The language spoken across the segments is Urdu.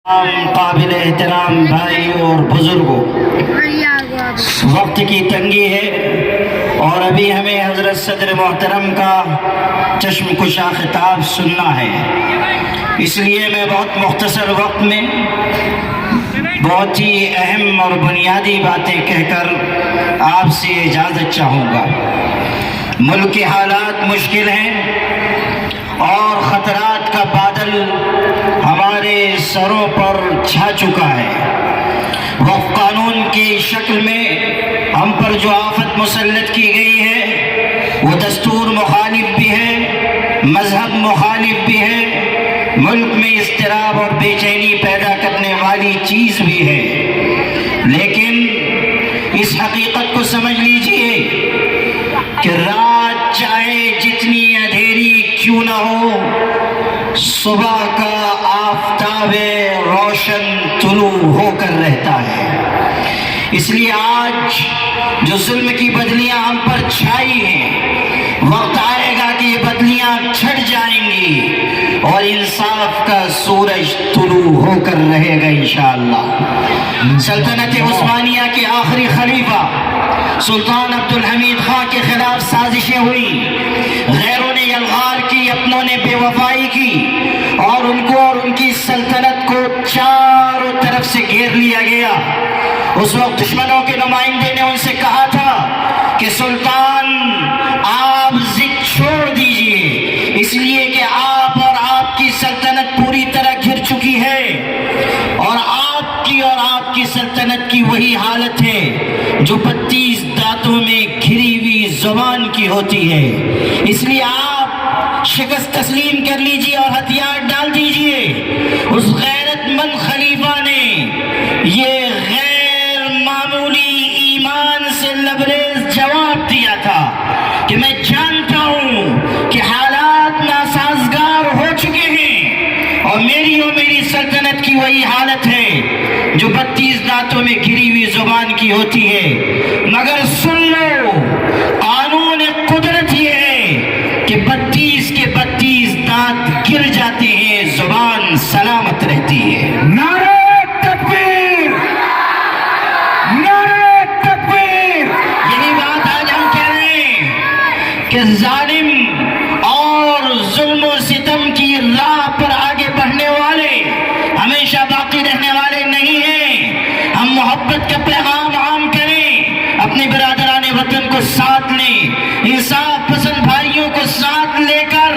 قابل احترام بھائی اور بزرگوں، وقت کی تنگی ہے اور ابھی ہمیں حضرت صدر محترم کا چشم کشا خطاب سننا ہے، اس لیے میں بہت مختصر وقت میں بہت ہی اہم اور بنیادی باتیں کہہ کر آپ سے اجازت چاہوں گا۔ ملک کے حالات مشکل ہیں اور خطرات کا بادل ہمارے سروں پر چھا چکا ہے۔ وقف قانون کی شکل میں ہم پر جو آفت مسلط کی گئی ہے وہ دستور مخالف بھی ہے، مذہب مخالف بھی ہے، ملک میں اضطراب اور بے چینی پیدا کرنے والی چیز بھی ہے، لیکن اس حقیقت کو سمجھ لیجئے کہ رات چاہے جتنی اندھیری کیوں نہ ہو، صبح کا آفتاب روشن طلوع ہو کر رہتا ہے۔ اس لیے آج جو ظلم کی بدلیاں ہم پر چھائی ہیں، وقت آئے گا کہ یہ بدلیاں چھٹ جائیں گی اور انصاف کا سورج طلوع ہو کر رہے گا انشاءاللہ۔ سلطنت عثمانیہ کے آخری خلیفہ سلطان عبدالحمید خان کے خلاف سازشیں ہوئی، غیروں نے یلغار کی، اپنوں نے بے وفائی کی اور ان کو اور ان کی سلطنت کو چاروں طرف سے گھیر لیا گیا۔ اس وقت دشمنوں کے نمائندے نے ان سے کہا تھا کہ سلطان آپ ضد چھوڑ دیجئے، اس لیے کہ آپ اور آپ کی سلطنت پوری طرح گھر چکی ہے اور آپ کی سلطنت کی وہی حالت ہے جو 32 دانتوں میں گھری ہوئی زبان کی ہوتی ہے۔ اس لیے آپ شکست تسلیم کر لیجئے اور ہتھیار ڈال دیجئے۔ اس غیرت مند خلیفہ نے یہ غیر معمولی ایمان سے لبریز جواب دیا تھا کہ میں جانتا ہوں کہ حالات ناسازگار ہو چکے ہیں اور میری سلطنت کی وہی حالت ہے جو 32 دانتوں میں گھری ہوئی زبان کی ہوتی ہے، مگر سن لو، قانون قدرت یہ ہے کہ 32 کے 32 دانت گر جاتے ہیں، زبان سلامت رہتی ہے۔ نعرہ تکبیر، نعرہ تکبیر۔ یہی بات آج ہم کہہ رہے ہیں کہ ظالم اور ظلم و ستم کی راہ پر آگے بڑھنے والے ہمیشہ باقی رہنے والے نہیں ہیں۔ ہم محبت کا پیغام عام کریں، اپنے برادران وطن کو ساتھ لیں، انصاف پسند بھائیوں کو ساتھ لے کر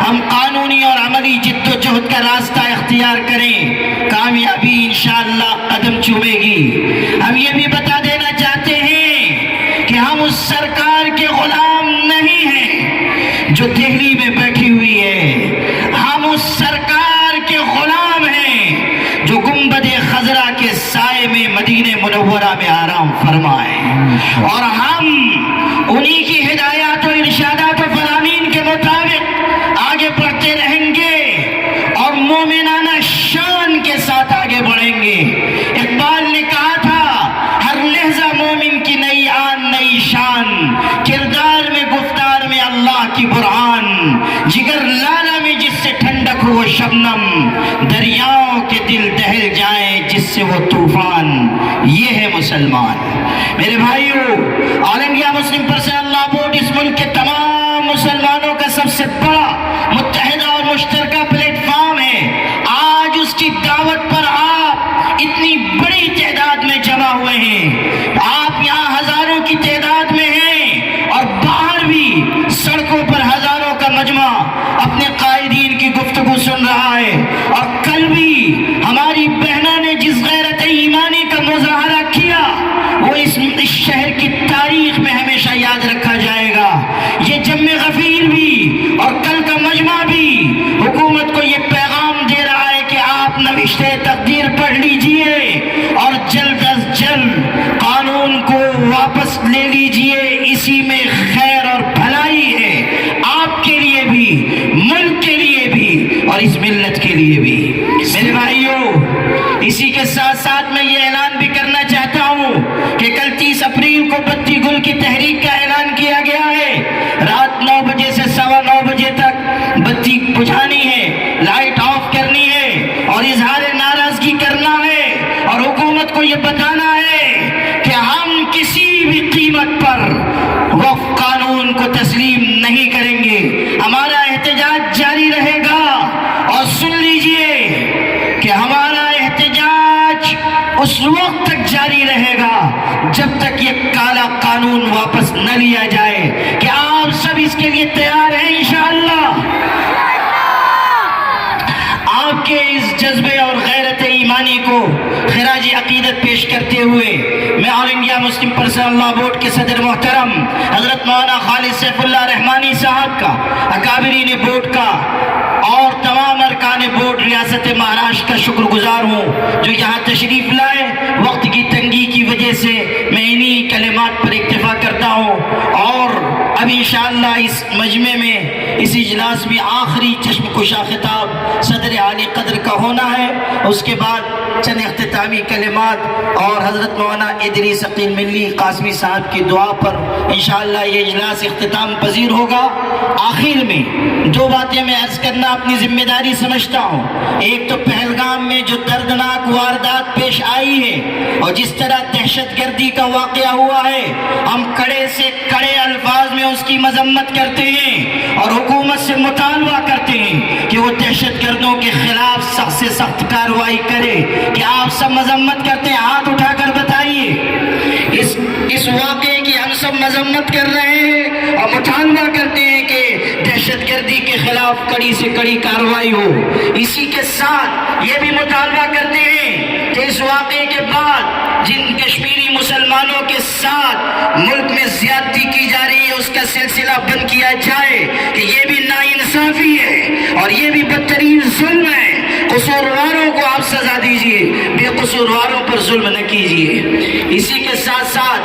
ہم قانونی اور عملی جد و جہد کا راستہ اختیار کریں، کامیابی انشاءاللہ قدم چومے گی۔ ہم یہ بھی بتا دینا چاہتے ہیں کہ ہم اس سرکار کے غلام نہیں ہیں جو دہلی میں بیٹھی ہوئی ہے، ہم اس سرکار کے غلام ہیں جو گنبد خضرا کے سائے میں مدینہ منورہ میں آرام فرمائیں، اور ہم انہی کی ہدایات و ارشادات و فرامین کے مطابق آگے بڑھتے رہیں گے اور مومنانہ شان کے ساتھ آگے بڑھیں گے۔ اقبال نے کہا تھا، ہر لحظہ مومن کی نئی آن نئی شان، کردار میں گفتار میں اللہ کی برہان، جگر لالا میں جس سے ٹھنڈک ہو وہ شبنم، دریاؤں کے دل دہل جائیں جس سے وہ طوفان، یہ ہے مسلمان۔ میرے بھائیو، آل انڈیا مسلم پرسنل لا بورڈ اس ملک کے تمام مسلمانوں کا سب سے بڑا متحدہ اور مشترکہ پلیٹ فارم ہے۔ آج اس کی دعوت پر آپ اتنی بڑی تعداد میں جمع ہوئے ہیں، آپ یہاں ہزاروں کی تعداد میں ہیں اور باہر بھی سڑکوں پر ہزاروں کا مجمع اپنے قائدین کی گفتگو سن رہا ہے، اور کل بھی ہماری بہنوں نے جس غیرت ایمانی کا مظاہرہ کیا وہ اس شہر کی تاریخ میں ہمیشہ یاد رکھا جائے گا۔ یہ جم غفیر بھی اور کل کا مجمع بھی حکومت کو یہ پیغام دے رہا ہے کہ آپ نوشتہ تقدیر پڑھ لیجئے اور جلد از جلد قانون کو واپس لے لیجئے، اسی میں خیر اور بھلائی ہے، آپ کے لیے بھی، ملک کے لیے بھی اور اس ملت کے لیے بھی۔ میرے بھائیوں، اسی کے ساتھ ساتھ میں یہ اعلان بھی کرنا چاہتا ہوں کہ کل 30 اپریل کو بتی گل کی تحریک کا اعلان کیا گیا ہے۔ رات 9 بجے سے 9:15 بجے تک بتی بجھانی ہے، لائٹ آف کرنی ہے اور اظہار ناراضگی اس وقت تک جاری رہے گا جب تک یہ کالا قانون واپس نہ لیا جائے. کہ آپ سب اس کے لیے تیار ہیں انشاءاللہ؟ آپ کے اس جذبے اور غیرت ایمانی کو خراج عقیدت پیش کرتے ہوئے میں آل انڈیا مسلم پرسنل لا بورڈ کے صدر محترم حضرت مولانا خالد سیف اللہ رحمانی صاحب کا، اکابرین بورڈ کا اور تمام ارکان بورڈ ریاست مہاراشٹر کا شکر گزار ہوں جو یہاں تشریف لائے. وقت کی تنگی کی وجہ سے میں انہی کلمات پر اکتفا کرتا ہوں، اور اب انشاءاللہ اس مجمع میں اس اجلاس میں آخری چشم کشا خطاب صدر عالی قدر کا ہونا ہے. اس کے بعد چند اختتامی کلمات اور حضرت مولانا ادریس عقیل ملی قاسمی صاحب کی دعا پر انشاءاللہ یہ اجلاس اختتام پذیر ہوگا. آخر میں دو باتیں میں عرض کرنا اپنی ذمہ داری سمجھتا ہوں. ایک تو پہلگام میں جو دردناک واردات پیش آئی ہے اور جس طرح دہشت گردی کا واقعہ ہوا ہے، ہم کڑے سے کڑے الفاظ میں اس کی مذمت کرتے ہیں اور حکومت سے مطالبہ کرتے ہیں کہ وہ دہشت گردوں کے خلاف سخت سے سخت کارروائی کرے. کہ آپ سب مذمت کرتے ہیں؟ ہاتھ اٹھا کر بتائیے. اس واقعے کی ہم سب مذمت کر رہے ہیں اور مطالبہ کرتے ہیں کہ دہشت گردی کے خلاف کڑی سے کڑی کارروائی ہو. اسی کے ساتھ یہ بھی مطالبہ کرتے ہیں کہ اس واقعے کے بعد جن کشمیری مسلمانوں کے ساتھ ملک میں زیادتی کی جا رہی ہے اس کا سلسلہ بند کیا جائے. کہ یہ بھی ناانصافی ہے اور یہ بھی بدترین ظلم ہے. قصورواروں کو آپ سزا دیجئے، بے قصورواروں پر ظلم نہ کیجئے. اسی کے ساتھ ساتھ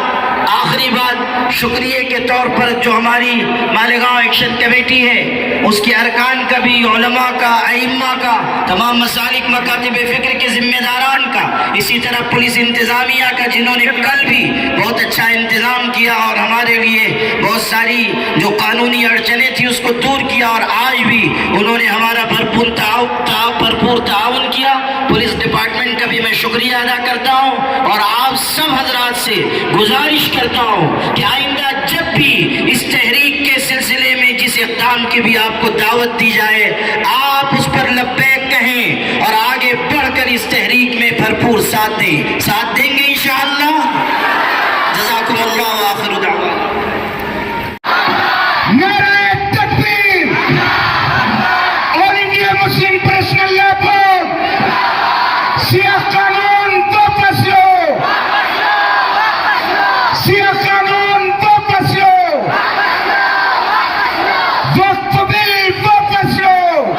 آخری بات شکریہ کے طور پر جو ہماری مالیگاؤں ایکشن کمیٹی ہے اس کے ارکان کا بھی، علماء کا، ائمہ کا، تمام مسالک مکاتب فکر کے ذمہ داران کا، اسی طرح پولیس انتظامیہ کا جنہوں نے کل بھی بہت اچھا انتظام کیا اور ہمارے لیے بہت ساری جو قانونی اڑچنیں تھیں اس کو دور کیا، اور آج بھی انہوں نے ہمارا بھرپور تعاون کیا. پولیس ڈپارٹمنٹ کا بھی میں شکریہ ادا کرتا ہوں اور آپ سب حضرات سے گزارش کرتا ہوں کہ آئندہ جب بھی اس تحریک کے سلسلے میں جس اقدام کی بھی آپ کو دعوت دی جائے آپ اس پر لبیک کہیں اور آگے بڑھ کر اس تحریک میں بھرپور ساتھ دیں گے انشاءاللہ. جزاکم اللہ وآخر دعوانا. نعرہ تکبیر. آل انڈیا مسلم پرسنل لا بورڈ. سیاہ قانون واپس لو. سیاہ قانون واپس لو. وقت بل واپس لو.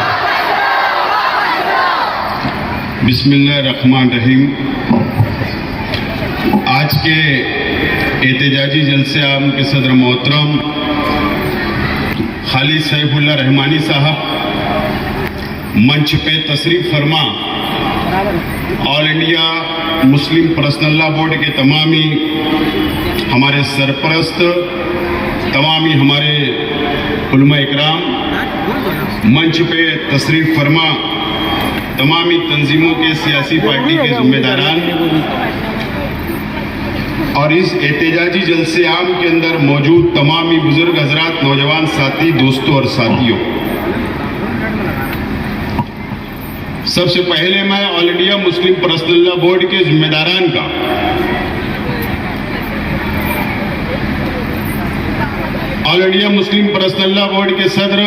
بسم اللہ الرحمن الرحیم. آج کے احتجاجی جلسے عام کے صدر محترم خالد سیف اللہ رحمانی صاحب منچ پہ تشریف فرما. آل انڈیا مسلم پرسنل لا بورڈ کے تمامی ہمارے سرپرست، تمامی ہمارے علماء اکرام، منچ پہ تشریف فرما تمامی تنظیموں کے سیاسی پارٹی کے ذمہ داران اور اس احتجاجی جلسے عام کے اندر موجود تمامی بزرگ حضرات، نوجوان ساتھی، دوستوں اور ساتھیوں، سب سے پہلے میں آل انڈیا مسلم پرسنل لا بورڈ کے ذمہ داران کا آل انڈیا مسلم پرسنل لا بورڈ کے صدر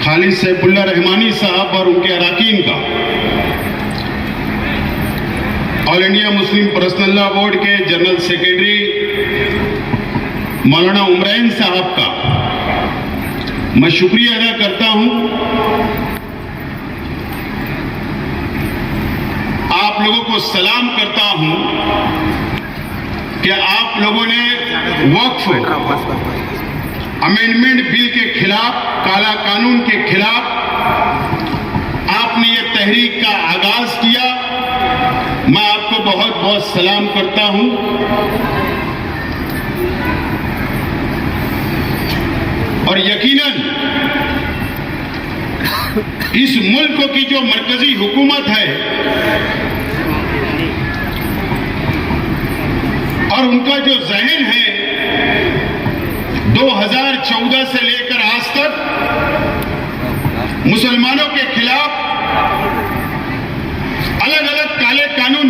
خالد سیف اللہ رحمانی صاحب اور ان کے اراکین کا، آل انڈیا مسلم پرسنل لا بورڈ کے جنرل سیکریٹری مولانا عمرین صاحب کا میں شکریہ ادا کرتا ہوں. آپ لوگوں کو سلام کرتا ہوں کہ آپ لوگوں نے وقف امینڈمنٹ بل کے خلاف، کالا قانون کے خلاف آپ نے یہ تحریک کا آغاز کیا. میں آپ کو بہت بہت سلام کرتا ہوں. اور یقیناً اس ملک کی جو مرکزی حکومت ہے اور ان کا جو ذہن ہے 2014 سے لے کر آج تک مسلمانوں کے خلاف الگ الگ کالے قانون